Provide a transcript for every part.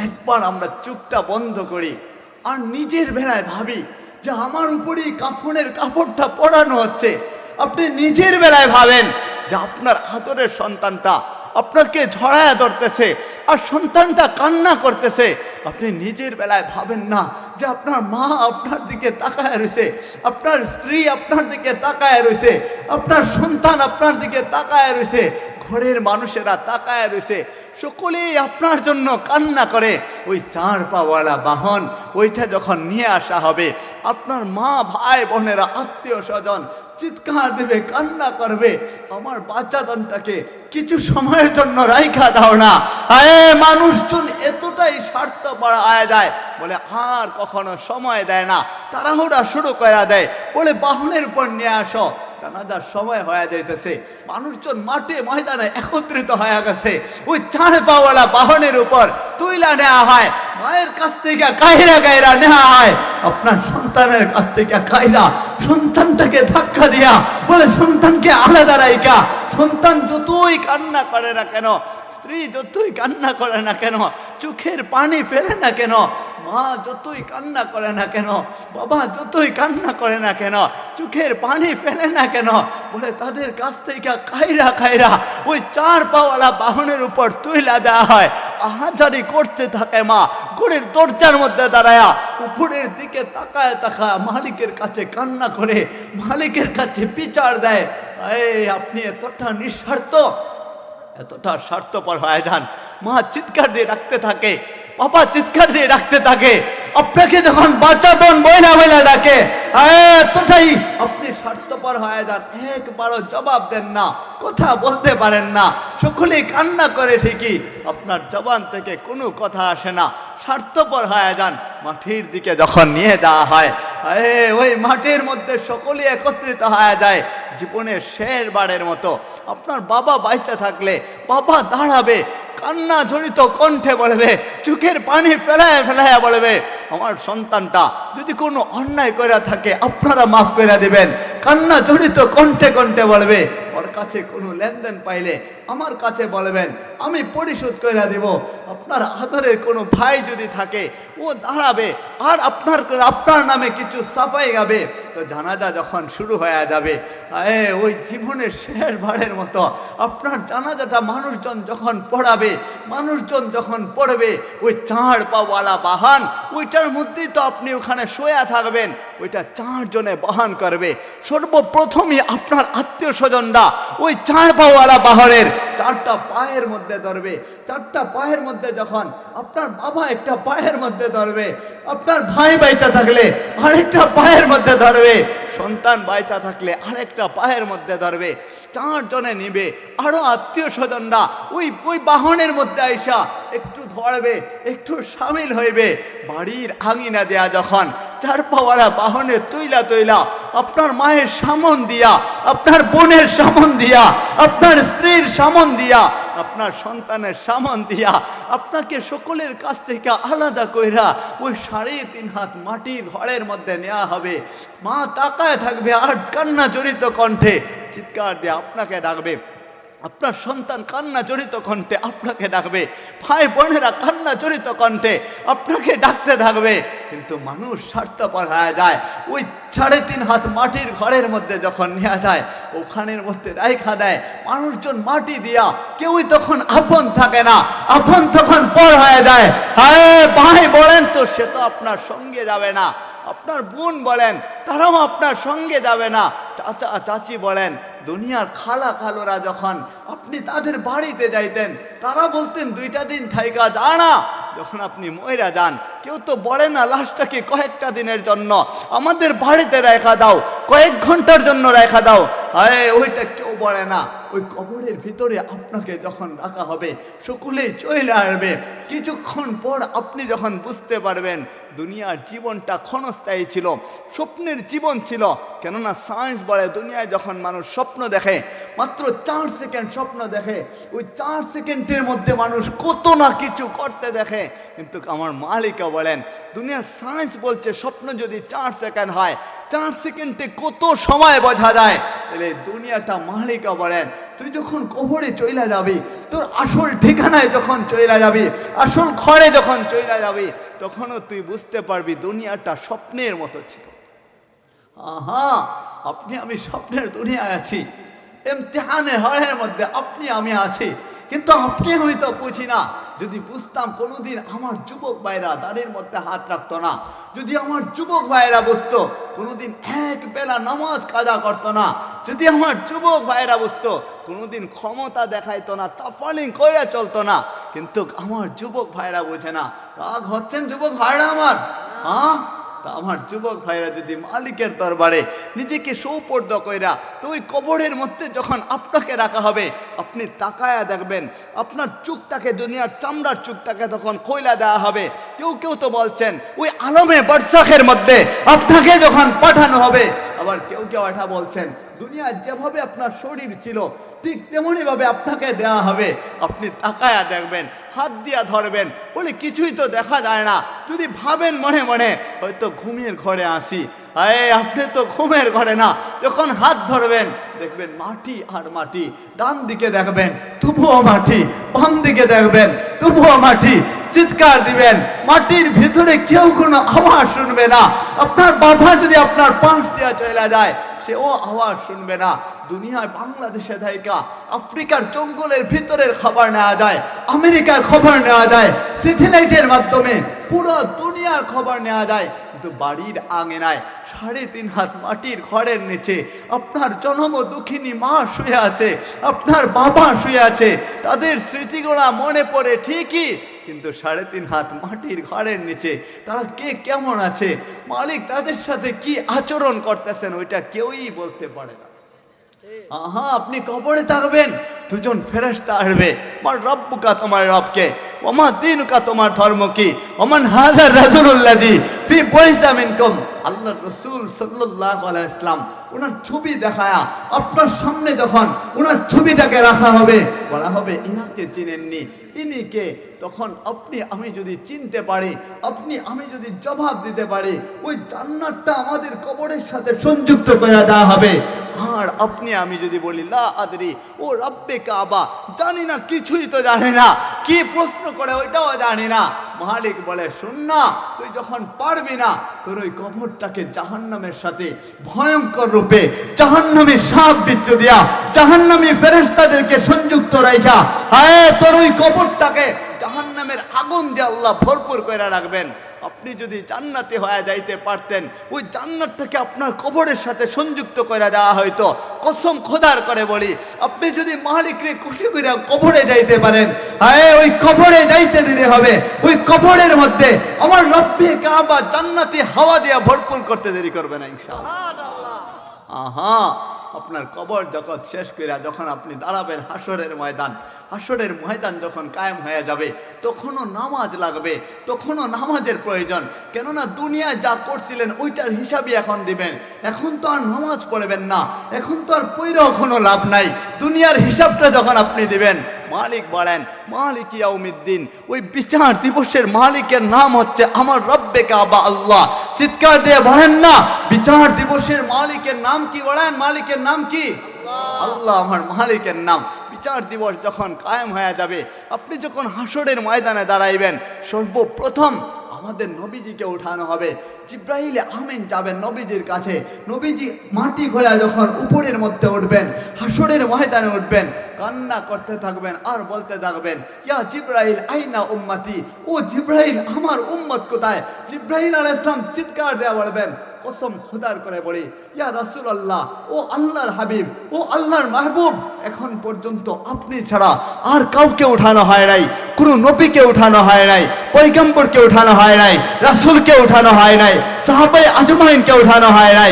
একবার আমরা চোখটা বন্ধ করি আর নিজের বেলায় ভাবি যে আমার উপরেই কাফনের কাপড়টা পরানো হচ্ছে। আপনি নিজের বেলায় ভাবেন যে আপনার আদরের সন্তানটা আপনাকে ঝড়ায়া ধরতেছে আর সন্তানটা কান্না করতেছে। আপনি নিজের বেলায় ভাবেন না যে আপনার মা আপনার দিকে তাকায় রয়েছে, আপনার স্ত্রী আপনার দিকে তাকায় রয়েছে, আপনার সন্তান আপনার দিকে তাকায় রয়েছে, ঘরের মানুষেরা তাকায় রয়েছে, সকলেই আপনার জন্য কান্না করে। ওই 4 পাওয়ালা বাহন ওইটা যখন নিয়ে আসা হবে, আপনার মা ভাই বোনেরা আত্মীয় স্বজন চিৎকার দেবে, কান্না করবে, আমার বাচ্চাদানটাকে কিছু সময়ের জন্য রাইখা দাও না। মানুষজন এতটাই স্বার্থপর হয়ে যায়, বলে আর কখনো সময় দেয় না, তাড়াহুড়া শুরু করে দেয়, বলে বাহনের উপর নিয়ে আসো। জানাজার সময় হয়ে যাইতেছে, মানুষজন মাঠে ময়দানে একত্রিত হয়ে গেছে। ওই 4 পাওয়ালা বাহনের উপর তুইলা নেওয়া হয়, মায়ের কাছ থেকে কাহিরা গাইরা নেওয়া হয়, আপনার সন্তানের কাছ থেকে কাইরা সন্তানটাকে ধাক্কা দিয়া বলে সন্তানকে আলাদা রাইকা। সন্তান যতই কান্না করে না কেন, স্ত্রী যতই কান্না করে না কেন, চোখের পানি ফেলে না কেন, মা যতই কান্না করে না কেন, বাবা যতই কান্না করে না কেন, চোখের পানি ফেলে না কেন, বলে তাদের কাছ থেকে কাইরা কাইরা ওই 4 পাওয়ালা বাহনের উপর তুইলা দেওয়া হয়। আহাজারি করতে থাকে মা, ঘরের দরজার মধ্যে দাঁড়ায়া উপরের দিকে তাকায় তাকায় মালিকের কাছে কান্না করে, মালিকের কাছে বিচার দেয়। আপনি এতটা নিঃস্বার্থ, এতটা স্বার্থপর হয়ে যান। মা চিৎকার দিয়ে রাখতে থাকে, বাবা চিৎকার দিয়ে রাখতে থাকে, আপনাকে যখন বাচ্চাদন বইলা বইলা ডাকে, এতটাই আপনি স্বার্থপর হয়ে যান, একবারও জবাব দেন না, কথা বলতে পারেন না, সকলেই কান্না করে ঠিকই, আপনার জবান থেকে কোনো কথা আসে না, স্বার্থপর হয়ে যান। মাটির দিকে যখন নিয়ে যাওয়া হয়, ওই মাটির মধ্যে সকলে একত্রিত হয়ে যায় জীবনের শেষবারের মতো। আপনার বাবা বাইচা থাকলে বাবা দাঁড়াবে, কান্না জড়িত কণ্ঠে বলবে, চোখের পানি ফেলায় ফেলায় বলবে, আমার সন্তানটা যদি কোনো অন্যায় করে থাকে আপনারা মাফ করে দিবেন। কান্না জড়িত কণ্ঠে কণ্ঠে বলবে, ওর কাছে কোনো লেনদেন পাইলে আমার কাছে বলবেন, আমি পরিশোধ করে দেব। আপনার আদরের কোনো ভাই যদি থাকে ও দাঁড়াবে আর আপনার নামে কিছু সাফাই গাবে। তো জানাজা যখন শুরু হয়ে যাবে, ওই জীবনের শেষবারের মতো আপনার জানাজাটা মানুষজন যখন পড়াবে, মানুষজন যখন পড়বে, ওই 4 পাওয়ালা বাহন ওইটার মধ্যেই তো আপনি ওখানে শোয়া থাকবেন, ওইটা 4 জনে বহন করবে। সর্বপ্রথমই আপনার আত্মীয় স্বজনরা ওই 4 পাওয়ালা বাহনের 4টা পায়ের মধ্যে ধরবে। 4টা পায়ের মধ্যে যখন আপনার বাবা একটা পায়ের মধ্যে ধরবে, আপনার ভাই বাইচা থাকলে আরেকটা পায়ের মধ্যে ধরবে, সন্তান বাইচা থাকলে আরেকটা পায়ের মধ্যে ধরবে, 4 জনে নিবে। আরো আত্মীয় স্বজনরা ওই বাহনের মধ্যে আইসা একটু ধরবে, একটু সামিল হইবে। বাড়ির আঙিনা দেয়া যখন 4 পাওয়ালা বাহনে তুইলা তুইলা আপনার মায়ের সামন দিয়া, আপনার বোনের সামন দিয়া, আপনার স্ত্রীর সামন দিয়া, আপনার সন্তানের সামন দিয়া আপনাকে সকলের কাছ থেকে আলাদা কইরা ওই 3.5 হাত মাটির ঘরের মধ্যে নেওয়া হবে। মা তাকায় থাকবে আর কান্না জড়িত কণ্ঠে চিৎকার দিয়ে আপনাকে ডাকবে, আপনার সন্তান কান্না জড়িত কণ্ঠে আপনাকে ডাকবে, ভাই বোনেরা কান্না জড়িত কণ্ঠে আপনাকে ডাকতে থাকবে। কিন্তু মানুষ স্বার্থপর হয়ে যায়, ওই 3.5 হাত মাটির ঘরের মধ্যে যখন নেওয়া যায় ওখানের মধ্যে রাইখা দেয়। মানুষজন মাটি দিয়া কেউই তখন আপন থাকে না, আপন তখন পর হয়ে যায়। ভাই বলেন তো সে তো আপনার সঙ্গে যাবে না, আপনার বোন বলেন তারাও আপনার সঙ্গে যাবে না, চাচা চাচি বলেন, দুনিয়ার খালা খালোরা যখন আপনি তাদের বাড়িতে যাইতেন তারা বলতেন 2টা দিন থাইকা যা না। যখন আপনি মইরা যান কেউ তো বলে না লাশটাকে কয়েকটা দিনের জন্য আমাদের বাড়িতে রেখা দাও, কয়েক ঘন্টার জন্য রেখা দাও, ওইটা কেউ বলে না। ওই কবরের ভিতরে আপনাকে যখন রাখা হবে সকলেই চলে আসবে। কিছুক্ষণ পর আপনি যখন বুঝতে পারবেন দুনিয়ার জীবনটা ক্ষণস্থায়ী ছিল, স্বপ্নের জীবন ছিল। কেননা সায়েন্স বলে দুনিয়ায় যখন মানুষ স্বপ্ন দেখে মাত্র 4 সেকেন্ড স্বপ্ন দেখে, ওই 4 সেকেন্ডের মধ্যে মানুষ কত না কিছু করতে দেখে। কিন্তু আমার মালিকা বলেন, দুনিয়ার সায়েন্স বলছে স্বপ্ন যদি 4 সেকেন্ড হয়, 4 সেকেন্ডে কত সময় বোঝা যায়। তাহলে দুনিয়াটা মালিকা বলেন, তুই যখন কবরে চইলা যাবি, তোর আসল ঠিকানায় যখন চইলা যাবি, আসল ঘরে যখন চইলা যাবি, তখনও তুই বুঝতে পারবি দুনিয়াটা স্বপ্নের মতো ছিল। আহা, আপনি আমি স্বপ্নের দুনিয়ায় আছি, ইমতিহানের হলের মধ্যে আপনি আমি আছি, কিন্তু আপনি আমি তো বুঝি না। যদি বুঝতাম, কোনোদিন আমার যুবক ভাইরা দাড়ির মধ্যে হাত রাখতো না। যদি আমার যুবক ভাইরা বুঝতো, কোনোদিন এক বেলা নামাজ কাজা করতো না। যদি আমার যুবক ভাইরা বুঝতো, কোনোদিন ক্ষমতা দেখাইতো না, তাফালিং করে চলতো না। কিন্তু আমার যুবক ভাইরা বোঝে না। রাগ হচ্ছেন যুবক ভাইরা আমার? হ্যাঁ, আমার যুবক ভাইরা যদি মালিকের দরবারে নিজেকে সৌপর্দ কইরা, তো ওই কবরের মধ্যে যখন আপনাকে রাখা হবে, আপনি তাকায়া দেখবেন আপনার চুকটাকে, দুনিয়ার চামড়ার চুকটাকে তখন কইলা দেওয়া হবে। কেউ কেউ তো বলছেন ওই আলমে বারসাখের মধ্যে আপনাকে যখন পাঠানো হবে। আবার কেউ কেউ এটা বলছেন দুনিয়া যেভাবে আপনার শরীর ছিল ঠিক তেমনই ভাবে আপনাকে দেওয়া হবে। আপনি তাকায়া দেখবেন, হাত দিয়া ধরবেন, বলে কিছুই তো দেখা যায় না। যদি ভাবেন মনে মনে হয়তো ঘুমের ঘরে আসি, আপনি তো ঘুমের ঘরে না। যখন হাত ধরবেন দেখবেন মাটি আর মাটি। ডান দিকে দেখবেন তবুও মাটি, বাম দিকে দেখবেন তবুও মাটি। চিৎকার দিবেন, মাটির ভিতরে কেউ কোনো আওয়াজ শুনবে না। আপনার বাবা যদি আপনার পাশ দিয়া চলে যায়, সেও আওয়াজ শুনবে না। দুনিয়ার বাংলাদেশে থাইকা আফ্রিকার জঙ্গলের ভিতরের খবর নেওয়া যায়, আমেরিকার খবর নেওয়া যায়, স্যাটেলাইটের মাধ্যমে পুরো দুনিয়ার খবর নেওয়া যায়। কিন্তু বাড়ির আঙিনায় 3.5 হাত মাটির ঘরের নিচে আপনার জনম দুঃখিনী মা শুয়ে আছে, আপনার বাবা শুয়ে আছে। তাদের স্মৃতিগুলা মনে পড়ে ঠিকই, কিন্তু 3.5 হাত মাটির ঘরের নিচে তারা কে কেমন আছে, মালিক তাদের সাথে কি আচরণ করতেছেন, ওইটা কেউই বলতে পারে না। আহা, আপনি কবরে থাকবেন, দুজন ফেরেশতা আসবে, আমার রব্বুকা, তোমার রবকে, ওমা দিনুকা, তোমার ধর্ম কি, ওমান হাযার রাসূলুল্লাযী ফি বুইসা মিনকুম। আল্লাহর রাসূল সাল্লাল্লাহু আলাইহি ওয়াসাল্লাম ওনার ছবি দেখায়া আপনার সামনে যখন ওনার ছবিটাকে রাখা হবে, বলা হবে ইনাকে চিনেননি, ইনি কে? তখন আপনি আমি যদি চিনতে পারি, আপনি আমি যদি জবাব দিতে পারি, ওই জান্নাতটা আমাদের কবরের সাথে সংযুক্ত করে দেওয়া হবে। আর আপনি আমি যদি বলি লা আদরি ও রব্বে কাবা, জানি না, কিছুই তো জানি না, কি প্রশ্ন করে ওইটাও জানি না। মালিক বলে শুন না, তুই যখন পারবি না, তোর ওই কবরটাকে জাহান্নামের সাথে ভয়ঙ্কর রূপে জাহান্নামে সাপ বিচ্ছু দিয়া, জাহান্নামী ফেরেশতাদেরকে সংযুক্ত রাখা, তোর ওই কবরটাকে জাহান্নামের আগুন দিয়ে আল্লাহ ভরপুর করে রাখবেন। আপনি যদি জান্নাতে হয়ে যাইতে পারতেন, ওই জান্নাতটাকে আপনার কবরের সাথে সংযুক্ত করে দেওয়া হয়তো। কসম খোদার করে বলি, আপনি যদি মালিকরে খুশি করে কবরে যাইতে পারেন, ওই কবরে যাইতে দিতে হবে। ওই কবরের মধ্যে আমার রব্বে কাবা জান্নাতি হাওয়া দিয়ে ভরপুর করতে দেরি করবে না ইনশাআল্লাহ। আহা, আপনার কবর জগৎ শেষ করে যখন আপনি দাঁড়াবেন হাসরের ময়দান, হাসরের ময়দান যখন কায়েম হয়ে যাবে, তখনও নামাজ লাগবে, তখনও নামাজের প্রয়োজন। কেননা দুনিয়ায় যা করছিলেন ওইটার হিসাবই এখন দিবেন। এখন তো আর নামাজ পড়বেন না, এখন তো আর পড়েও কোনো লাভ নাই। দুনিয়ার হিসাবটা যখন আপনি দিবেন, মালিক বলেন মালিক ইয়াউমিদ্দিন, ওই বিচার দিবসের মালিকের নাম হচ্ছে আমার রব্বে কাবা আল্লাহ। চিৎকার দিয়ে বলেন না, বিচার দিবসের মালিকের নাম কি? বলেন, মালিকের নাম কি? আল্লাহ আমার মালিকের নাম। বিচার দিবস যখন কায়েম হয়ে যাবে, আপনি যখন হাসরের ময়দানে দাঁড়াইবেন, সর্বপ্রথম আমাদের নবীজিকে উঠানো হবে। জিব্রাইল আমিন যাবেন নবীজির কাছে। নবীজি মাটি ঘোরা যখন উপরের মধ্যে উঠবেন, হাসরের ময়দানে উঠবেন, কান্না করতে থাকবেন আর বলতে থাকবেন ইয়া জিব্রাইল আইনা উম্মতি, ও জিব্রাইল আমার উম্মত কোথায়? জিব্রাইল আলাইহিস সালাম চিৎকার দিয়ে বলবেন, কসম খোদার করে বলি, ইয়া রাসূলুল্লাহ, ও আল্লাহর হাবিব, ও আল্লাহর মাহবুব, এখন পর্যন্ত আপনি ছাড়া আর কাউকে উঠানো হয় নাই, কোনো নবীকে উঠানো হয় নাই, পয়গম্বরকে উঠানো হয় নাই, রাসূলকে উঠানো হয় নাই, সাহাবায়ে আজমাইনকে উঠানো হয় নাই,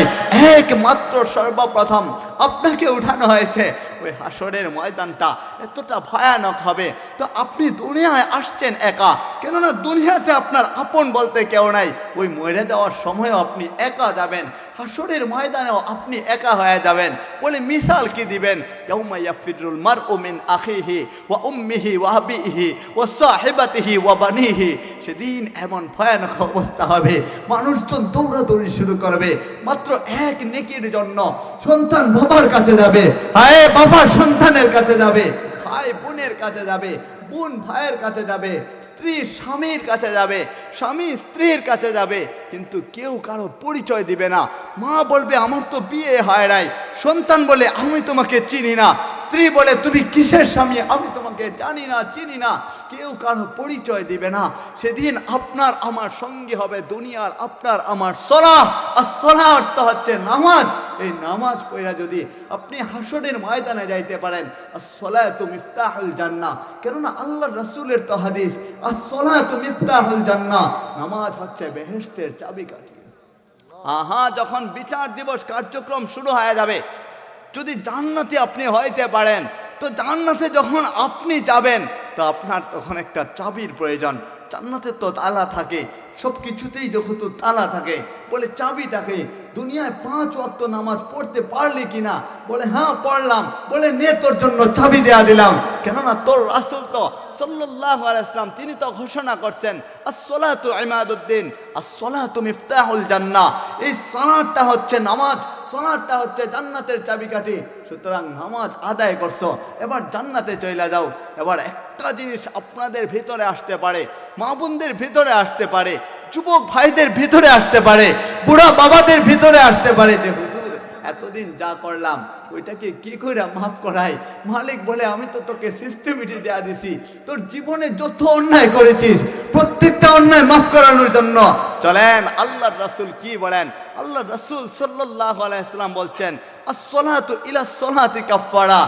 একমাত্র সর্বপ্রথম আপনাকে উঠানো হয়েছে। ওই হাসরের ময়দানটা এতটা ভয়ানক হবে। তো আপনি দুনিয়ায় আসছেন একা, কেননা দুনিয়াতে আপনার আপন বলতে কেউ নাই। ওই মরে যাওয়ার সময়ও আপনি একা যাবেন। হাসরের ময়দানেও আপনি একা হয়ে যাবেন। বলে মিসাল কি দিবেন? ইয়াউমা ইয়াফিরুল মারউ মিন আখিহি ওয়া উম্মিহি ওয়া আবিহি ওয়া সাহিবাতিহি ওয়া বানিহি। সেদিন এমন ভয়ানক অবস্থা হবে, মানুষজন দৌড়াদৌড়ি শুরু করবে মাত্র এক নেকির জন্য। সন্তান বাবার কাছে যাবে, হায় বাবা সন্তানের কাছে যাবে, ভাই বোনের কাছে যাবে, বোন ভাইয়ের কাছে যাবে, স্ত্রী স্বামীর কাছে যাবে, স্বামী স্ত্রীর কাছে যাবে, কিন্তু কেউ কারো পরিচয় দিবে না। মা বলবে আমার তো বিয়ে হয় নাই, সন্তান বলে আমি তোমাকে চিনি না, স্ত্রী বলে তুমি কিসের স্বামী, আমি তোমাকে জানি না চিনি না, কেউ কারো পরিচয় দিবে না। সেদিন আপনার আমার সঙ্গী হবে দুনিয়ার আপনার আমার সলাহ। আর সলাহ অর্থ হচ্ছে নামাজ। এই নামাজ পড়া যদি আপনি হাসরের ময়দানে যাইতে পারেন, as-salatu মিফতাহুল জান্নাহ, কেননা আল্লাহর রাসূলের তো হাদিস, as-salatu মিফতাহুল জান্নাহ, নামাজ হচ্ছে বেহেশতের চাবিকাঠি। যখন বিচার দিবস কার্যক্রম শুরু হয়ে যাবে, যদি জান্নাতে আপনি হইতে পারেন, তো জান্নাতে যখন আপনি যাবেন তো আপনার তখন একটা চাবির প্রয়োজন। জান্নাতে তো তালা থাকে, সব কিছুতেই যখন তো তালা থাকে, বলে চাবিটাকে দুনিয়ায় 5 ওয়াক্ত নামাজ পড়তে পারলি কিনা? বলে হ্যাঁ পড়লাম। বলে নে তোর জন্য চাবি দেয়া দিলাম, কেননা তোর রাসূল তো সাল্লাল্লাহু আলাইহি ওয়াসাল্লাম তিনি তো ঘোষণা করছেন as-salatu ইমাদুদ্দিন, as-salatu মিফতাহুল জান্নাহ। এই সালাতটা হচ্ছে নামাজ, সালাতটা হচ্ছে জান্নাতের চাবিকাঠি। সুতরাং নামাজ আদায় করছো, এবার জান্নাতে চলে যাও। এবার একটা জিনিস আপনাদের ভিতরে আসতে পারে, মা বোনদের ভিতরে আসতে পারে, যুবক ভাইদের ভিতরে আসতে পারে, বুড়া বাবাদের ভিতরে আসতে পারে যে হুজুর এতদিন যা করলাম ওইটাকে কি করে মাফ করাই? মালিক বলে আমি তো তোকে সিস্টেমেটিক দেয়া দিছি, তোর জীবনে যত অন্যায় করেছিস প্রত্যেকটা অন্যায় মাফ করানোর জন্য। চলেন আল্লাহর রাসূল কি বলেন? আল্লাহর রাসূল সাল্লাল্লাহু আলাইহি ওয়াসাল্লাম বলছেন as-salatu ila as-salati কাফারা।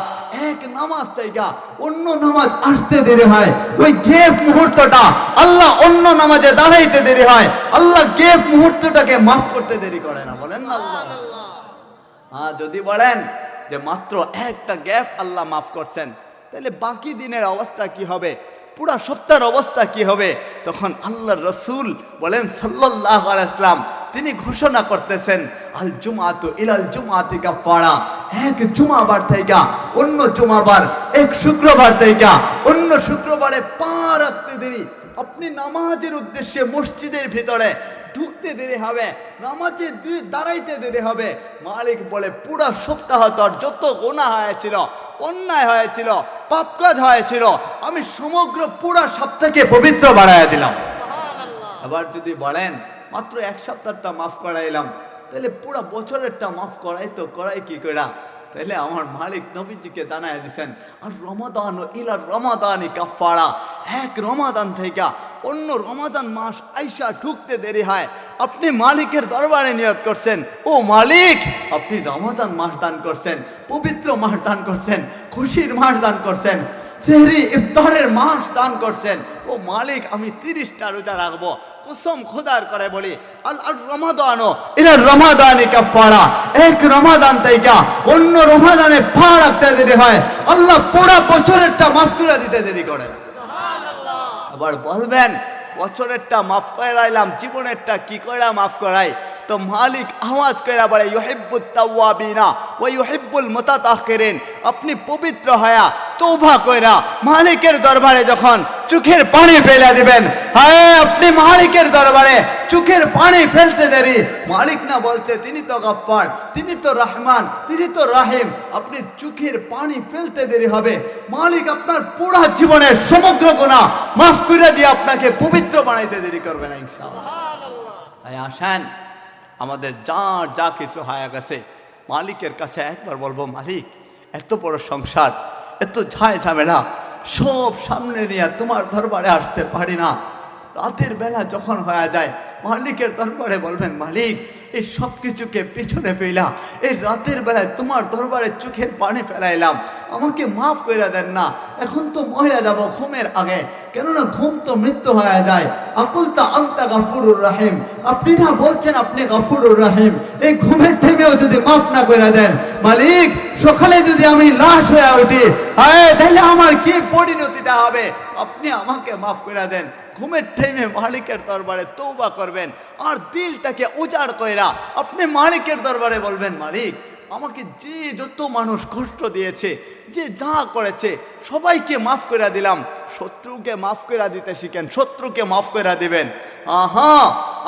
এক নামাজ থেকে অন্য নামাজ আসতে দেরি হয়, ওই গ্যাপ মুহূর্তটা আল্লাহ অন্য নামাজে দাঁড়াইতে দেরি হয়, আল্লাহ গ্যাপ মুহূর্তটাকে মাফ করতে দেরি করে না। বলেন না আল্লাহ। যদি বলেন যে মাত্র একটা গ্যাপ আল্লাহ মাফ করছেন, তাহলে বাকি দিনের অবস্থা কি হবে? পুরা সপ্তাহের অবস্থা কি হবে? তখন আল্লাহর রাসূল বলেন সাল্লাল্লাহু আলাইহি ওয়াসাল্লাম, তিনি ঘোষণা করতেছেন আল জুমাতু ইলাল জুমাতি কাফারা। এক জুমাবার থেকে অন্য জুমাবার, এক শুক্রবার থেকে অন্য শুক্রবারে পা রাখতে দেরি, আপনি নামাজের উদ্দেশ্যে মসজিদের ভিতরে ঢুকতে দেরি হবে, নামাজে দাঁড়াইতে দেরি হবে। মালিক বলে পুরা সপ্তাহ তোর যত গুনাহ হয়েছিল, অন্যায় হয়েছিল, পাপ কাজ হয়েছিল, আমি সমগ্র পুরা সপ্তাহকে পবিত্র বানাইয়া দিলাম। আবার যদি বলেন মাত্র এক সপ্তাহটা মাফ করাইলাম, তাহলে পুরা বছরেরটা মাফ করাই কি করা? তাহলে আমার মালিক নবীজিকে জানায় দিচ্ছেন আর রমাদান ইলা রমাদানি কাফারা। এক রমাদান থেকে অন্য রমাদান মাস আইসা ঢুকতে দেরি হয়, আপনি মালিকের দরবারে নিয়ত করছেন, ও মালিক আপনি রমাদান মাস দান করছেন, পবিত্র মাস দান করছেন, খুশির মাস দান করছেন, সেহরি ইফতারের মাস দান করছেন, ও মালিক আমি 30টা রোজা রাখবো। কসম খোদার করে বলি আল রমাদানো ইলা রমাদানি কাফারা। এক রমাদান থেকে অন্য রমাদানে পা রাখতে দেরি হয়, আল্লাহ পুরো বছরেরটা মাফ করে দিতে দেরি করে। সুবহানাল্লাহ। আবার বলবেন বছরেরটা মাফ করাইলাম, জীবনেরটা কি করে মাফ করাই? তো মালিক আওয়াজ কইরা বলে ইউহিব্বুত তাওয়াবিনা ওয়া ইউহিব্বুল মুতাতাখিরিন। আপনি পবিত্র হয়া তওবা কইরা মালিকের দরবারে যখন চোখের পানি ফেলে দিবেন, হ্যাঁ আপনি মালিকের দরবারে চোখের পানি ফেলতে দেরি, মালিক না বলছে তিনি তো গফফার, তিনি তো রহমান, তিনি তো রাহিম, আপনি চোখের পানি ফেলতে দেরি হবে, মালিক আপনার পুরো জীবনের সমগ্র গুনাহ মাফ করে দিয়ে আপনাকে পবিত্র বানাইতে দেরি করবে না ইনশাআল্লাহ। সুবহানাল্লাহ। তাই আসেন আমাদের যা কিছু হয়ে গেছে মালিকের কাছে একবার বলবো, মালিক এত বড় সংসার, এত ঝামেলা সব সামনে নিয়ে তোমার দরবারে আসতে পারি না। রাতের বেলা যখন হয়ে যায় মালিকের দরবারে বলবেন, মালিক এই সব কিছুকে পিছনে ফেলা, এই রাতের বেলায় তোমার দরবারে চোখের পানি ফেলাইলাম, আমাকে মাফ করে দেন না। এখন তো মরে যাব ঘুমের আগে, কেননা ঘুম তো মৃত্যু হয়ে যায়। আকুলতা আনতা গাফুরুর রহিম, আপনি না বলছেন আপনি গাফুরুর রহিম, এই ঘুমের টাইমেও যদি মাফ না করে দেন মালিক, সকালে যদি আমি লাশ হয়ে উঠি, তাহলে আমার কি পরিণতিটা হবে? আপনি আমাকে মাফ করে দেন। ঘুমের টাইমে মালিকের দরবারে তওবা করবেন, আর দিলটাকে উজাড় কইরা আপনি মালিকের দরবারে বলবেন, মালিক আমাকে যে যত মানুষ কষ্ট দিয়েছে, যে যা করেছে সবাইকে মাফ করে দিলাম। শত্রুকে মাফ করে দিতে শিখেন, শত্রুকে মাফ করে দিবেন। আহা,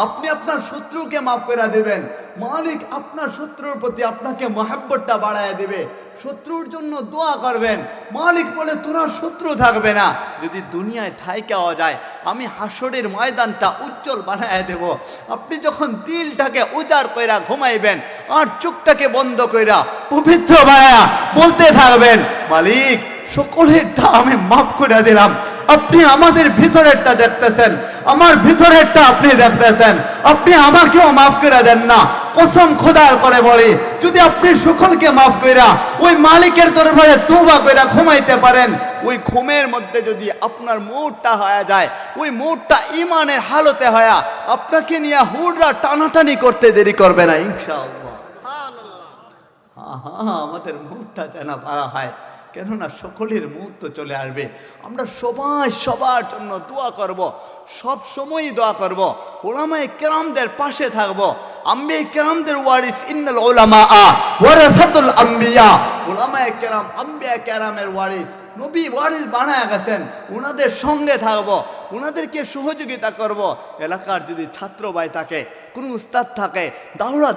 আপনি আপনার শত্রুকে মাফ করে দিবেন, মালিক আপনার শত্রুর প্রতি আপনাকে মহব্বতটা বাড়ায় দিবে। শত্রুর জন্য দোয়া করবেন, মালিক বলে তোরা শত্রু থাকবে না। যদি দুনিয়ায় থাইকাও যায়, আমি হাসরের ময়দানটা উজ্জ্বল বানায় দেব। আপনি যখন দিলটাকে উজাড় কইরা ঘুমাইবেন আর চোখটাকে বন্ধ কইরা পবিত্র বানায়া বলতে থাকবেন, মালিক সকলেরটা আমি মাফ করে দিলাম। আপনি আমাদের ভিতরেরটা দেখতেছেন, আমার ভিতরেরটা আপনি দেখতেছেন, আপনি আমাকেও মাফ করে দেন না। কসম খোদার করে বলি, যদি আপনি সকলকে মাফ কইরা ওই মালিকের দরবারে তওবা কইরা ঘুমাইতে পারেন, ওই ঘুমের মধ্যে যদি আপনার মুডটা হয়ে যায়, ওই মুডটা ঈমানের হালতে হয়া আপনাকে নিয়ে হুড়রা টানাটানি করতে দেরি করবে না ইনশাআল্লাহ। আমাদের মুডটা যেন ভালো হয়, কেননা সকলের মুহূর্ত চলে আসবে। আমরা সবাই সবার জন্য দোয়া করব, সব সময়ই দোয়া করব, উলামায়ে কেরামদের পাশে থাকব। আম্বিয়া কেরামদের ওয়ারিস, ইন্নাল উলামা ওয়ারাসাতুল আম্বিয়া। উলামায়ে কেরাম আম্বিয়া কেরামের ওয়ারিস, নবী ওয়ারিস বানায় গেছেন, ওনাদের সঙ্গে থাকব, ওনাদেরকে সহযোগিতা করব। এলাকার যদি ছাত্র ভাই থাকে, কোনো উস্তাদ থাকে,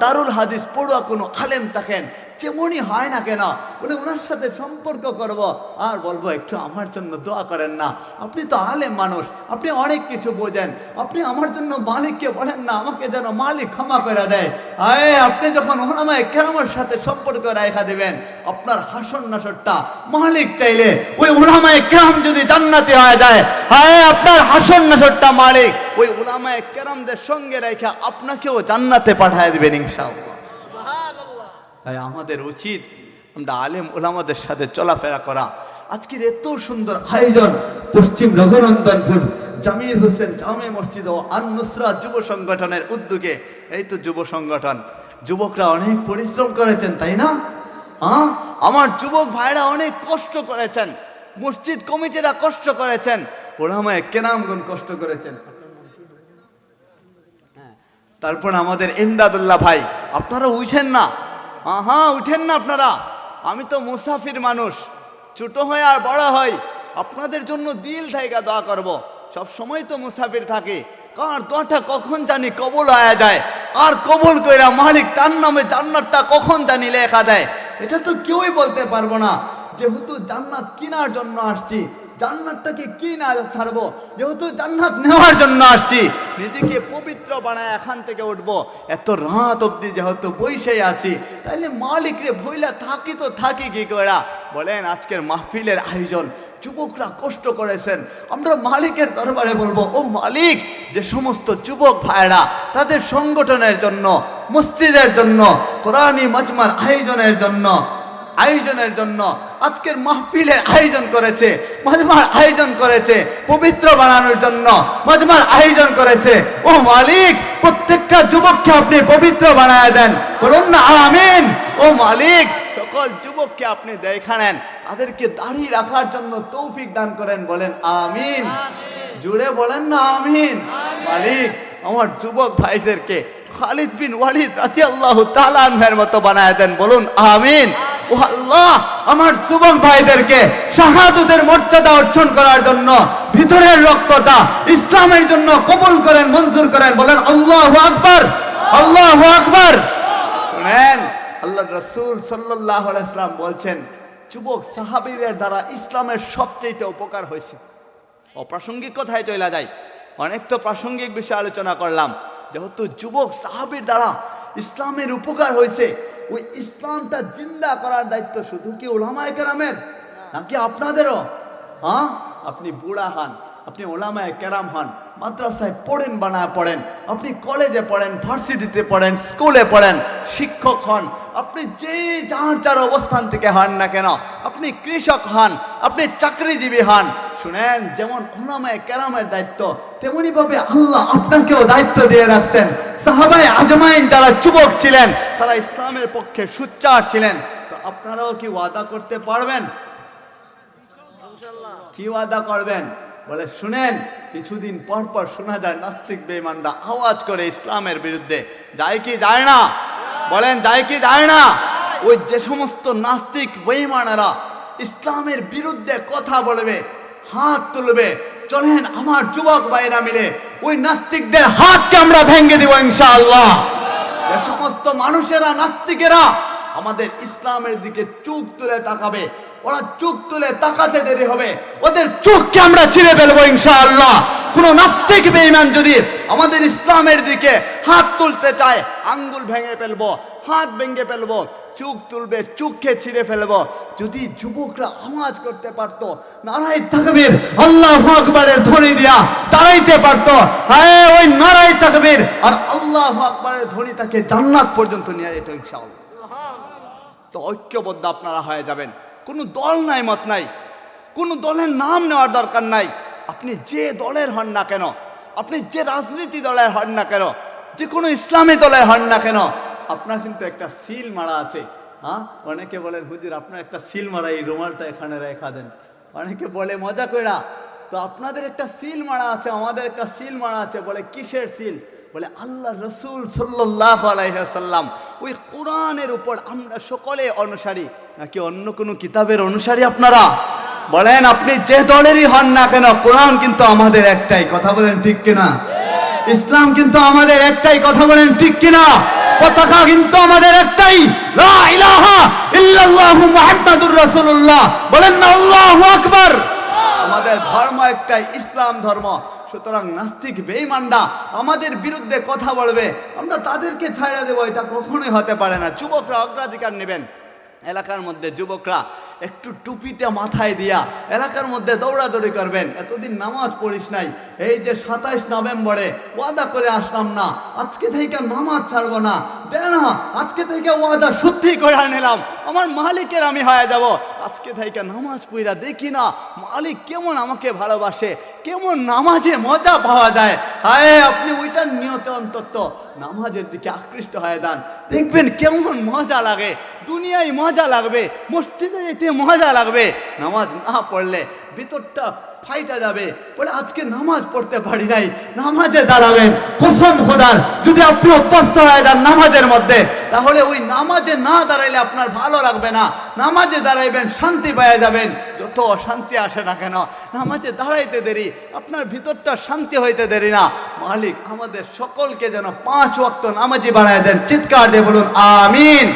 দারুল হাদিস পড়ুয়া কোনো আলেম থাকেন, যেমনই হয় না কেন, বলে ওনার সাথে সম্পর্ক করব আর বলবো একটু আমার জন্য দোয়া করেন না। আপনি তো আলেম মানুষ, আপনি অনেক কিছু বোঝেন, আপনি আমার জন্য মালিককে বলেন না আমাকে যেন মালিক ক্ষমা করে দেয়। আপনি যখন উলামায়ে কেরামের সাথে সম্পর্ক রেখা দেবেন, আপনার হাসর নাসরটা মালিক চাইলে ওই উলামায়ে কেরাম যদি জান্নাতি হয়ে যায়, আপনার হাসর নাসরটা মালিক ওই উলামায়ে কেরামদের সঙ্গে রেখা আপনাকেও জান্নাতে পাঠিয়ে দিবেন ইনশাআল্লাহ। তাই আমাদের উচিত আমরা আলেম ওলামাদের সাথে চলাফেরা করা। আজকের এত সুন্দর আয়োজন পশ্চিম রঘুনন্দনপুর জামির হোসেন জামে মসজিদ ও আন-নুসরাত যুব সংগঠনের উদ্যোগে, এই তো যুব সংগঠন, যুবকরা অনেক পরিশ্রম করেছেন, তাই না? আমার যুবক ভাইরা অনেক কষ্ট করেছেন, মসজিদ কমিটিরা কষ্ট করেছেন, ওলামায়ে কেরামগণ কষ্ট করেছেন। তারপর আমাদের ইমদাদুল্লাহ ভাই, আপনারা উঠেন না, উঠেন না আপনারা। আমি তো মুসাফির মানুষ, ছোট হয় আর বড় হয়, আপনাদের জন্য দিল থেকে দোয়া করব। সব সময় তো মুসাফির থাকে, কার দোয়াটা কখন জানি কবুল হয়ে যায়, আর কবুল কইরা মালিক তার নামে জান্নাতটা কখন জানি লেখা দেয়, এটা তো কেউই বলতে পারবো না। যেহেতু জান্নাত কেনার জন্য আসছি, জান্নাতটাকে কি না ছাড়বো, যেহেতু জান্নাত নেওয়ার জন্য আসছি, নিজেকে পবিত্র বানায় এখান থেকে উঠবো। এত রাত অবধি যেহেতু বইসেই আছি, তাইলে মালিক রে ভইলা থাকি তো থাকি কি করে। বলেন আজকের মাহফিলের আয়োজন যুবকরা কষ্ট করেছেন, আমরা মালিকের দরবারে বলবো, ও মালিক, যে সমস্ত যুবক ভাইরা তাদের সংগঠনের জন্য, মসজিদের জন্য, কোরআনী মাজমার আয়োজনের জন্য আজকের মাহফিলের আয়োজন করেছে, মাজমার আয়োজন করেছে, পবিত্র বানানোর জন্য মাজমার আয়োজন করেছে, ও মালিক প্রত্যেকটা যুবককে আপনি পবিত্র বানায় দেন, বলুন না আমিন। ও মালিক সকল যুবককে আপনি দেখা নেন, তাদেরকে দাঁড়িয়ে রাখার জন্য তৌফিক দান করেন, বলেন আমিন। জুড়ে বলেন না আমিন। মালিক আমার যুবক ভাইদেরকে খালিদ বিন ওয়ালিদ রাদিয়াল্লাহু তাআলা আনহুর মতো বানায় দেন, বলুন আমিন। ও আল্লাহ আমার যুবক ভাইদেরকে শাহাদাতের মর্যাদা অর্জন করার জন্য ভিতরের রক্তটা ইসলামের জন্য কবুল করেন, মঞ্জুর করেন, বলেন আল্লাহু আকবার, আল্লাহু আকবার। শুনেন আল্লাহ রাসূল সাল্লাল্লাহু আলাইহি ওয়াসাল্লাম বলছেন, যুবক সাহাবীদের দ্বারা ইসলামের সবচেয়ে উপকার হয়েছে। অপ্রাসঙ্গিক কথায় চলে যায়, অনেক তো প্রাসঙ্গিক বিষয় আলোচনা করলাম। যেহেতু যুবক সাহাবীর দ্বারা ইসলামের উপকার হয়েছে, ওই ইসলামটা জিন্দা করার দায়িত্ব শুধু কি উলামায়ে কেরামের নাকি আপনাদেরও? আপনি বুড়া হন, আপনি উলামায়ে কেরাম হন, মাদ্রাসায় পড়েন, বানায় পড়েন, আপনি কলেজে পড়েন, ভার্সিটিতে পড়েন, স্কুলে পড়েন, শিক্ষক হন, আপনি যে যার অবস্থান থেকে হন না কেন, আপনি কৃষক হন, আপনি চাকরিজীবী হন, শুনেন যেমন উলামায়ে কেরামের দায়িত্ব, তেমনি ভাবে আল্লাহ আপনাকেও দায়িত্ব দিয়ে রাখছেন। সাহাবায়ে আজমাইন যারা যুবক ছিলেন, তারা ইসলামের পক্ষে সোচ্চার ছিলেন। তো আপনারাও কি ওয়াদা করতে পারবেন? কি ওয়াদা করবেন? বলে শুনেন, কিছুদিন পর পর শোনা যায় নাস্তিক বেঈমানরা আওয়াজ করে ইসলামের বিরুদ্ধে। যায় কি যায় না? বলেন যায় কি যায় না? ওই যে সমস্ত নাস্তিক বেঈমানেরা ইসলামের বিরুদ্ধে কথা বলবে, হাত তুলবে, চলেন আমার যুবক ভাইরা মিলে ওই নাস্তিকদের হাতকে আমরা ভেঙে দিব ইনশাআল্লাহ। যে সমস্ত মানুষেরা নাস্তিকেরা আমাদের ইসলামের দিকে চোখ তুলে তাকাবে, ওরা চোখ তুলে তাকাতে দেরি হবে, ওদের চোখকে আমরা ছিঁড়ে ফেলবো ইনশাআল্লাহ। কোন নাস্তিক বেঈমান যদি আমাদের ইসলামের দিকে হাত তুলতে চায়, আঙ্গুল ভেঙে ফেলবো, হাত ভেঙে ফেলবো, চোখ তুলবে, চোখকে ছিঁড়ে ফেলবো। যদি যুবকরা আওয়াজ করতে পারতো, নারায়ে তাকবীর আল্লাহু আকবারের ধ্বনি দিয়া দাঁড়াইতে পারতো, হ্যাঁ ওই নারায়ে তাকবীর আর আল্লাহু আকবারের ধ্বনি তাকে জান্নাত পর্যন্ত নিয়ে যেত ইনশাআল্লাহ। তো ঐক্যবদ্ধ আপনারা হয়ে যাবেন। কোনো দল নাই, মত নাই, কোনো দলের নাম নেওয়ার দরকার নাই। আপনি যে দলের হন না কেন, আপনি যে রাজনীতি দলের হন না কেন, যে কোনো ইসলামী দলের হন না কেন, আপনার কিন্তু একটা সিল মারা আছে। হ্যাঁ, অনেকে বলেন হুজুর আপনার একটা সিল মারা, এই রুমালটা এখানে রেখা দেন। অনেকে বলে মজা কইরা, তো আপনাদের একটা সিল মারা আছে, আমাদের একটা সিল মারা আছে। বলে কিসের সিল? বলে আল্লাহ রসুল সাল্লাল্লাহু আলাইহি ওয়াসাল্লাম ওই কোরআনের উপর আমরা সকলে অনুসারী, নাকি অন্য কোনো কিতাবের অনুসারী আপনারা? বলেন আপনি যে দলেরই হন না কেন, কোরআন কিন্তু আমাদের একটাই, কথা বলেন ঠিক কিনা? ইসলাম কিন্তু আমাদের একটাই, কথা বলেন ঠিক কিনা? পতাকা কিন্তু আমাদের একটাই, লা ইলাহা ইল্লাল্লাহু মুহাম্মাদুর রাসূলুল্লাহ। বলেন না আল্লাহু আকবার। আমাদের ধর্ম একটাই, ইসলাম ধর্ম। সুতরাং নাস্তিক বেঈমানরা আমাদের বিরুদ্ধে কথা বলবে, আমরা তাদেরকে ছাড়া দেবো, এটা কখনোই হতে পারে না। যুবকরা অগ্রাধিকার নেবেন। এলাকার মধ্যে যুবকরা একটু টুপিটা মাথায় দিয়া এলাকার মধ্যে দৌড়াদৌড়ি করবেন। এতদিন নামাজ পড়িস নাই, এই যে 27 নভেম্বরে ওয়াদা করে আসলাম না, আজকে থেকে নামাজ ছাড়বো না, দে না, আজকে থেকে ওয়াদা সত্যি করে নিলাম, আমার মালিকের আমি হয়ে যাব। আজকে থেকে নামাজ পড়া দেখি না মালিক কেমন আমাকে ভালোবাসে, কেমন নামাজে মজা পাওয়া যায়। হায়, আপনি ওইটার নিয়তে অন্তত নামাজের দিকে আকৃষ্ট হয়ে যান, দেখবেন কেমন মজা লাগে, দুনিয়ায় মজা লাগবে, মসজিদে যেতে মজা লাগবে। নামাজ না পড়লে ভিতরটা ফাইটা যাবে, বলে আজকে নামাজ পড়তে পারি নাই। নামাজে দাঁড়াবেন, কসম খোদার যদি আপনি অভ্যস্ত হয়ে যান নামাজের মধ্যে, তাহলে ওই নামাজে না দাঁড়াইলে আপনার ভালো লাগবে না। নামাজে দাঁড়াইবেন, শান্তি পেয়ে যাবেন। যত অশান্তি আসে না কেন, নামাজে দাঁড়াইতে দেরি, আপনার ভিতরটা শান্তি হইতে দেরি না। মালিক আমাদের সকলকে যেন 5 ওয়াক্ত নামাজি বানায় দেন। চিৎকার দিয়ে বলুন আমিন।